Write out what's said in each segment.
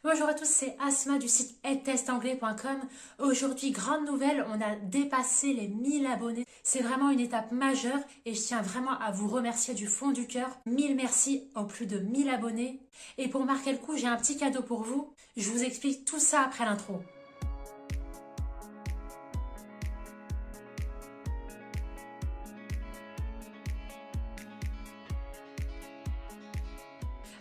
Bonjour à tous, c'est Asma du site edtestanglais.com. Aujourd'hui, grande nouvelle, on a dépassé les 1000 abonnés. C'est vraiment une étape majeure et je tiens vraiment à vous remercier du fond du cœur. 1000 merci aux plus de 1000 abonnés. Et pour marquer le coup, j'ai un petit cadeau pour vous. Je vous explique tout ça après l'intro.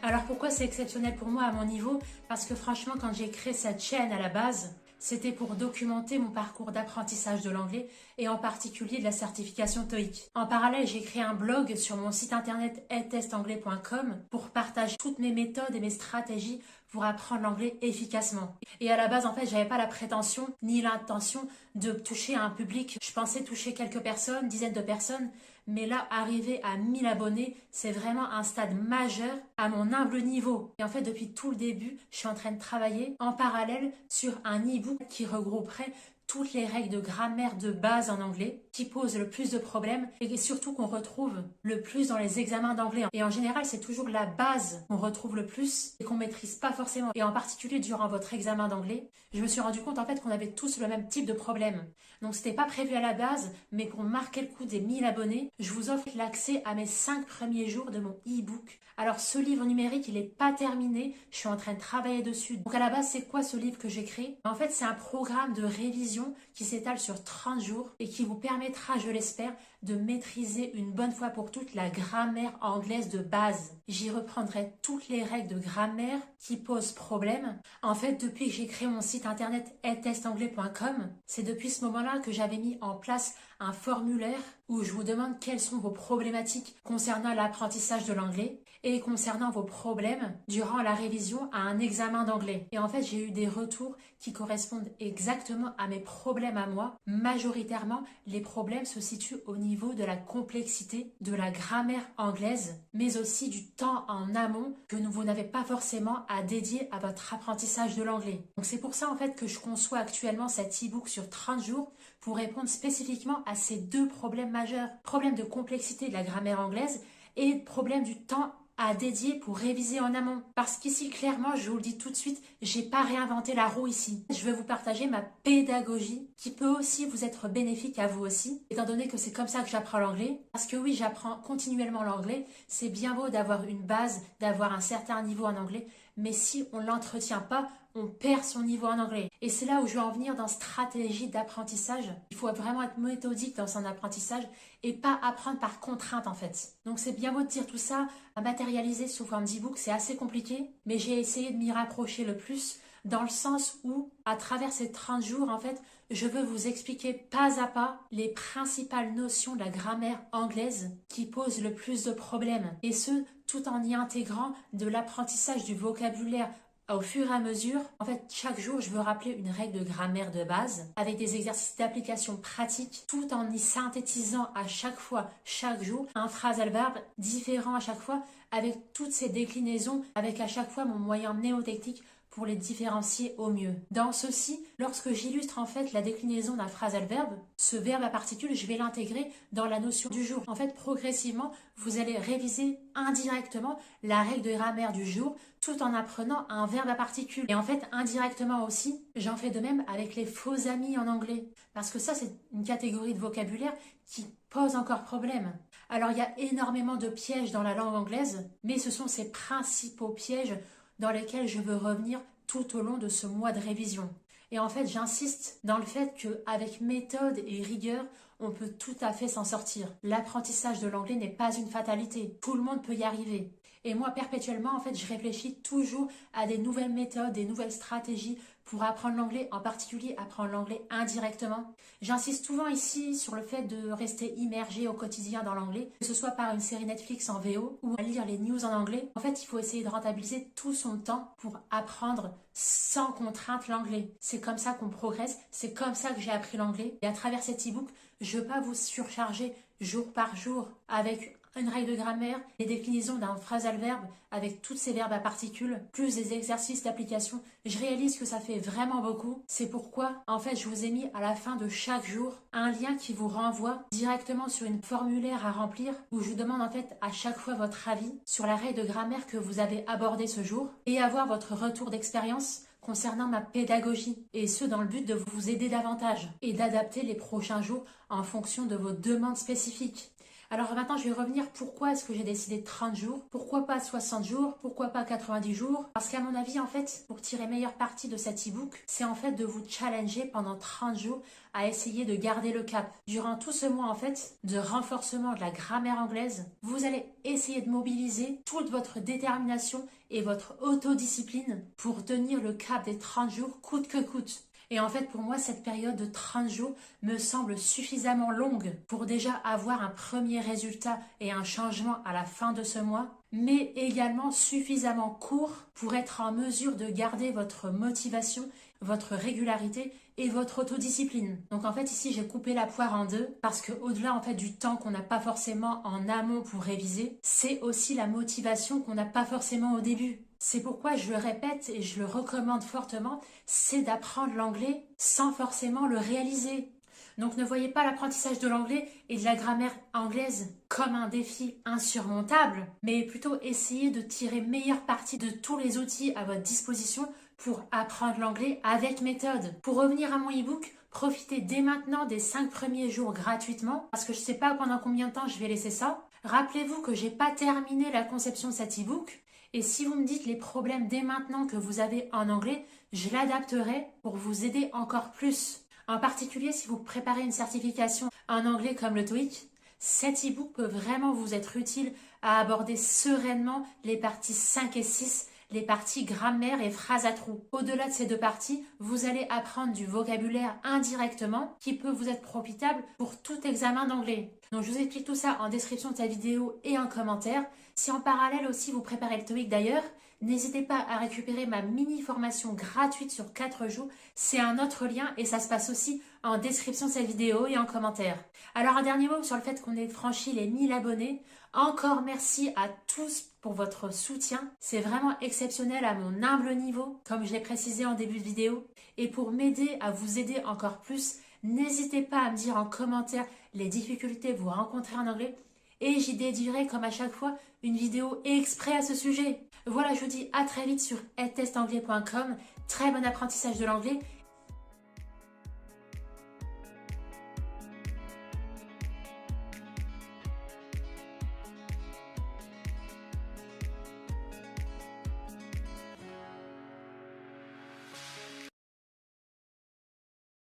Alors pourquoi c'est exceptionnel pour moi à mon niveau? Parce que franchement, quand j'ai créé cette chaîne à la base, c'était pour documenter mon parcours d'apprentissage de l'anglais et en particulier de la certification TOEIC. En parallèle, j'ai créé un blog sur mon site internet edtestanglais.com pour partager toutes mes méthodes et mes stratégies pour apprendre l'anglais efficacement. Et à la base, en fait, j'avais pas la prétention ni l'intention de toucher un public. Je pensais toucher quelques personnes, dizaines de personnes, mais là, arriver à 1000 abonnés, c'est vraiment un stade majeur à mon humble niveau. Et en fait, depuis tout le début, je suis en train de travailler en parallèle sur un e-book qui regrouperait toutes les règles de grammaire de base en anglais qui posent le plus de problèmes et surtout qu'on retrouve le plus dans les examens d'anglais. Et en général, c'est toujours la base qu'on retrouve le plus et qu'on maîtrise pas forcément. Et en particulier durant votre examen d'anglais, je me suis rendu compte en fait qu'on avait tous le même type de problème. Donc c'était pas prévu à la base, mais pour marquer le coup des 1000 abonnés, je vous offre l'accès à mes 5 premiers jours de mon e-book. Alors ce livre numérique, il n'est pas terminé, je suis en train de travailler dessus. Donc à la base, c'est quoi ce livre que j'ai créé? En fait, c'est un programme de révision qui s'étale sur 30 jours et qui vous permettra, je l'espère, de maîtriser une bonne fois pour toutes la grammaire anglaise de base. J'y reprendrai toutes les règles de grammaire qui posent problème. En fait, depuis que j'ai créé mon site internet edtestanglais.com, c'est depuis ce moment-là que j'avais mis en place un formulaire où je vous demande quelles sont vos problématiques concernant l'apprentissage de l'anglais et concernant vos problèmes durant la révision à un examen d'anglais. Et en fait, j'ai eu des retours qui correspondent exactement à mes problèmes à moi. Majoritairement, les problèmes se situent au niveau de la complexité de la grammaire anglaise, mais aussi du temps en amont que vous n'avez pas forcément à dédier à votre apprentissage de l'anglais. Donc c'est pour ça en fait que je conçois actuellement cet e-book sur 30 jours pour répondre spécifiquement à ces deux problèmes majeurs. Problème de complexité de la grammaire anglaise et problème du temps à dédier pour réviser en amont. Parce qu'ici, clairement, je vous le dis tout de suite, j'ai pas réinventé la roue ici. Je vais vous partager ma pédagogie qui peut aussi vous être bénéfique à vous aussi, étant donné que c'est comme ça que j'apprends l'anglais. Parce que oui, j'apprends continuellement l'anglais. C'est bien beau d'avoir une base, d'avoir un certain niveau en anglais, mais si on l'entretient pas, on perd son niveau en anglais. Et c'est là où je veux en venir dans stratégie d'apprentissage. Il faut vraiment être méthodique dans son apprentissage et pas apprendre par contrainte en fait. Donc c'est bien beau de dire tout ça, à matérialiser sous forme d'e-book, c'est assez compliqué, mais j'ai essayé de m'y rapprocher le plus dans le sens où, à travers ces 30 jours, en fait, je veux vous expliquer pas à pas les principales notions de la grammaire anglaise qui posent le plus de problèmes. Et ce, tout en y intégrant de l'apprentissage du vocabulaire au fur et à mesure. En fait, chaque jour, je veux rappeler une règle de grammaire de base avec des exercices d'application pratique tout en y synthétisant à chaque fois, chaque jour, un phrasal-verbe différent à chaque fois avec toutes ces déclinaisons, avec à chaque fois mon moyen mnémotechnique pour les différencier au mieux. Dans ceci, lorsque j'illustre en fait la déclinaison d'un phrasal verbe, ce verbe à particules, je vais l'intégrer dans la notion du jour. En fait, progressivement, vous allez réviser indirectement la règle de grammaire du jour tout en apprenant un verbe à particules. Et en fait, indirectement aussi, j'en fais de même avec les faux amis en anglais. Parce que ça, c'est une catégorie de vocabulaire qui pose encore problème. Alors, il y a énormément de pièges dans la langue anglaise, mais ce sont ces principaux pièges dans lesquels je veux revenir tout au long de ce mois de révision. Et en fait, j'insiste dans le fait qu'avec méthode et rigueur, on peut tout à fait s'en sortir. L'apprentissage de l'anglais n'est pas une fatalité. Tout le monde peut y arriver. Et moi, perpétuellement, en fait, je réfléchis toujours à des nouvelles méthodes, des nouvelles stratégies pour apprendre l'anglais, en particulier apprendre l'anglais indirectement. J'insiste souvent ici sur le fait de rester immergé au quotidien dans l'anglais, que ce soit par une série Netflix en VO ou à lire les news en anglais. En fait, il faut essayer de rentabiliser tout son temps pour apprendre sans contrainte l'anglais. C'est comme ça qu'on progresse, c'est comme ça que j'ai appris l'anglais. Et à travers cet e-book, je ne veux pas vous surcharger jour par jour avec une règle de grammaire, les déclinaisons d'un phrasal verbe avec tous ces verbes à particules, plus des exercices d'application. Je réalise que ça fait vraiment beaucoup. C'est pourquoi, en fait, je vous ai mis à la fin de chaque jour un lien qui vous renvoie directement sur une formulaire à remplir où je vous demande en fait à chaque fois votre avis sur la règle de grammaire que vous avez abordée ce jour et avoir votre retour d'expérience concernant ma pédagogie, et ce dans le but de vous aider davantage et d'adapter les prochains jours en fonction de vos demandes spécifiques. Alors maintenant, je vais revenir pourquoi est-ce que j'ai décidé 30 jours, pourquoi pas 60 jours, pourquoi pas 90 jours, parce qu'à mon avis, en fait, pour tirer meilleure partie de cet e-book, c'est en fait de vous challenger pendant 30 jours à essayer de garder le cap. Durant tout ce mois, en fait, de renforcement de la grammaire anglaise, vous allez essayer de mobiliser toute votre détermination et votre autodiscipline pour tenir le cap des 30 jours coûte que coûte. Et en fait, pour moi, cette période de 30 jours me semble suffisamment longue pour déjà avoir un premier résultat et un changement à la fin de ce mois, mais également suffisamment court pour être en mesure de garder votre motivation, votre régularité et votre autodiscipline. Donc en fait, ici, j'ai coupé la poire en deux parce que au-delà en fait du temps qu'on n'a pas forcément en amont pour réviser, c'est aussi la motivation qu'on n'a pas forcément au début. C'est pourquoi je le répète et je le recommande fortement, c'est d'apprendre l'anglais sans forcément le réaliser. Donc ne voyez pas l'apprentissage de l'anglais et de la grammaire anglaise comme un défi insurmontable, mais plutôt essayer de tirer meilleure partie de tous les outils à votre disposition pour apprendre l'anglais avec méthode. Pour revenir à mon e-book, profitez dès maintenant des 5 premiers jours gratuitement, parce que je ne sais pas pendant combien de temps je vais laisser ça. Rappelez-vous que je n'ai pas terminé la conception de cet e-book. Et si vous me dites les problèmes dès maintenant que vous avez en anglais, je l'adapterai pour vous aider encore plus. En particulier, si vous préparez une certification en anglais comme le TOEIC, cet e-book peut vraiment vous être utile à aborder sereinement les parties 5 et 6, les parties grammaire et phrases à trous. Au-delà de ces deux parties, vous allez apprendre du vocabulaire indirectement qui peut vous être profitable pour tout examen d'anglais. Donc je vous explique tout ça en description de cette vidéo et en commentaire. Si en parallèle aussi vous préparez le TOEIC d'ailleurs, n'hésitez pas à récupérer ma mini-formation gratuite sur 4 jours. C'est un autre lien et ça se passe aussi en description de cette vidéo et en commentaire. Alors un dernier mot sur le fait qu'on ait franchi les 1000 abonnés. Encore merci à tous pour votre soutien. C'est vraiment exceptionnel à mon humble niveau, comme je l'ai précisé en début de vidéo. Et pour m'aider à vous aider encore plus, n'hésitez pas à me dire en commentaire les difficultés que vous rencontrez en anglais. Et j'y dédierai comme à chaque fois une vidéo exprès à ce sujet. Voilà, je vous dis à très vite sur edtestanglais.com. Très bon apprentissage de l'anglais